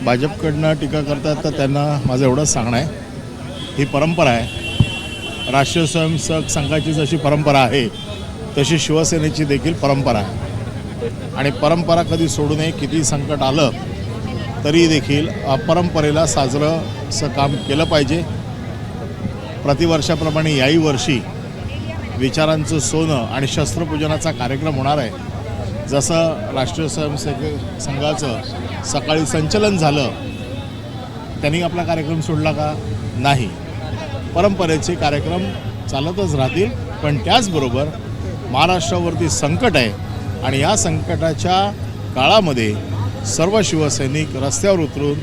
भाजपकडनं टीका करतात तर त्यांना माझं एवढंच सांगणं आहे, ही परंपरा आहे. राष्ट्रीय स्वयंसेवक संघाची जशी परंपरा आहे तशी शिवसेनेची देखील परंपरा आहे आणि परंपरा कधी सोडू नये. किती संकट आलं तरी देखील परंपरेला साजरं असं काम केलं पाहिजे. प्रतिवर्षाप्रमाणे याही वर्षी विचारांचं सोनं आणि शस्त्रपूजनाचा कार्यक्रम होणार आहे. जसं राष्ट्रीय स्वयंसेवक संघाचं सकाळी संचलन झालं, त्यांनी आपला कार्यक्रम सोडला का? नाही. परंपरेचे कार्यक्रम चालतच राहतील. पण त्याचबरोबर महाराष्ट्रावरती संकट आहे आणि या संकटाच्या काळामध्ये सर्व शिवसैनिक रस्त्यावर उतरून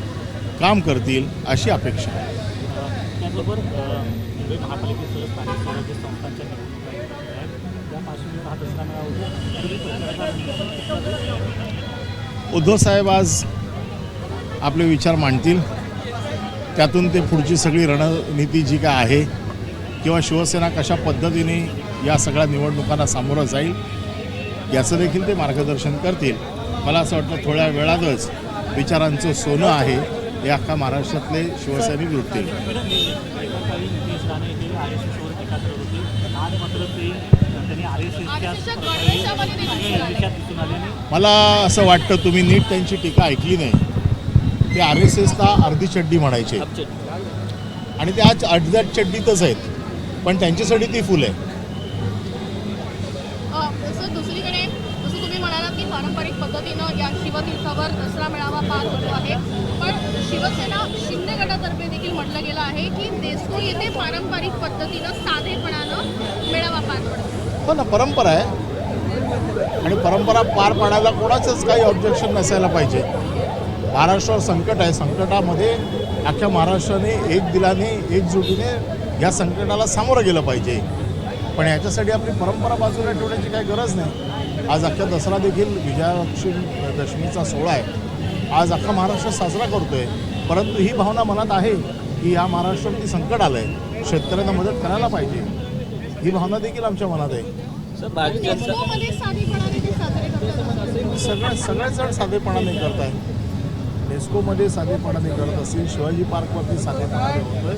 काम करतील अशी अपेक्षा आहे. त्याचबरोबर महापालिकेसह स्थानिक स्वराज्य संस्थांच्या निवडणुका येत आहेत. त्या पार्श्वभूमीवर हा दसरा मेळावा उद्धव साहेब आज आपले विचार मांडतील, त्यातून ते पुढची सगळी रणनीती जी काय आहे किंवा शिवसेना कशा पद्धतीने या सगळ्या निवडणुकांना सामोरं जाईल याचं देखील ते मार्गदर्शन करतील. मला असं वाटतं थोड्या वेळातच विचारांचं सोनं आहे हे अख्खा महाराष्ट्रातले शिवसैनिक लुटतील. मला असं वाटतं तुम्ही नीट त्यांची टीका ऐकली नाही. ते RSSला अर्धी चड्डी म्हणायचे आणि ते आज अर्ध्या चड्डीतच आहेत, पण त्यांच्यासाठी ती फुल आहे. दुसरीकडे जसं तुम्ही म्हणालात की पारंपरिक पद्धतीनं या शिवतीर्थावर दसरा मेळावा पार होतो आहे, पण शिवसेना शिंदे गटातर्फे देखील म्हटलं गेलं आहे की देसको येथे पारंपरिक पद्धतीनं साधेपणानं मेळावा पार पडतो. हो ना, परंपरा आहे आणि परंपरा पार पाडायला कोणाचंच काही ऑब्जेक्शन नसायला पाहिजे. महाराष्ट्रावर संकट आहे, संकटामध्ये अख्ख्या महाराष्ट्राने एक दिलाने एकजुटीने या संकटाला सामोरं गेलं पाहिजे. पण याच्यासाठी आपली परंपरा बाजूला ठेवण्याची काही गरज नाही. आज अख्ख्या दसरा देखील विजयादशमीचा सोहळा आहे, आज अख्खा महाराष्ट्र साजरा करतोय. परंतु ही भावना मनात आहे की या महाराष्ट्रावरती संकट आलं आहे, शेतकऱ्यांना मदत करायला पाहिजे, ही भावना देखील आमच्या मनात आहे. सगळे जण साधेपणाने करत आहेत. डेस्कोमध्ये साधेपणाने करत असतील, शिवाजी पार्कवरती साधेपणाने होतोय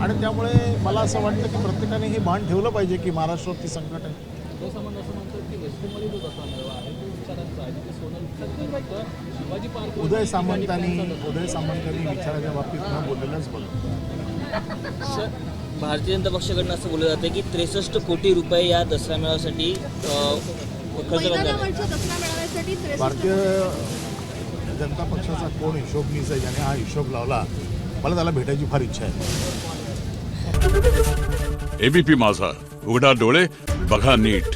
आणि त्यामुळे मला असं वाटतं की प्रत्येकाने हे भान ठेवलं पाहिजे की महाराष्ट्रावरती संकट आहे. उदय सामंतांनी विचाराच्या बाबतीत न बोललेलंच बघा. भारतीय जनता पक्षाकडनं असं बोललं जातं की 63 कोटी रुपये या दसरा मेळाव्यासाठी खर्च करण्यात. भारतीय जनता पक्षाचा कोण हिशोबनीच आहे, ज्याने हा हिशोब लावला, मला त्याला भेटायची फार इच्छा आहे. ABP माझा, उघडा डोळे बघा नीट.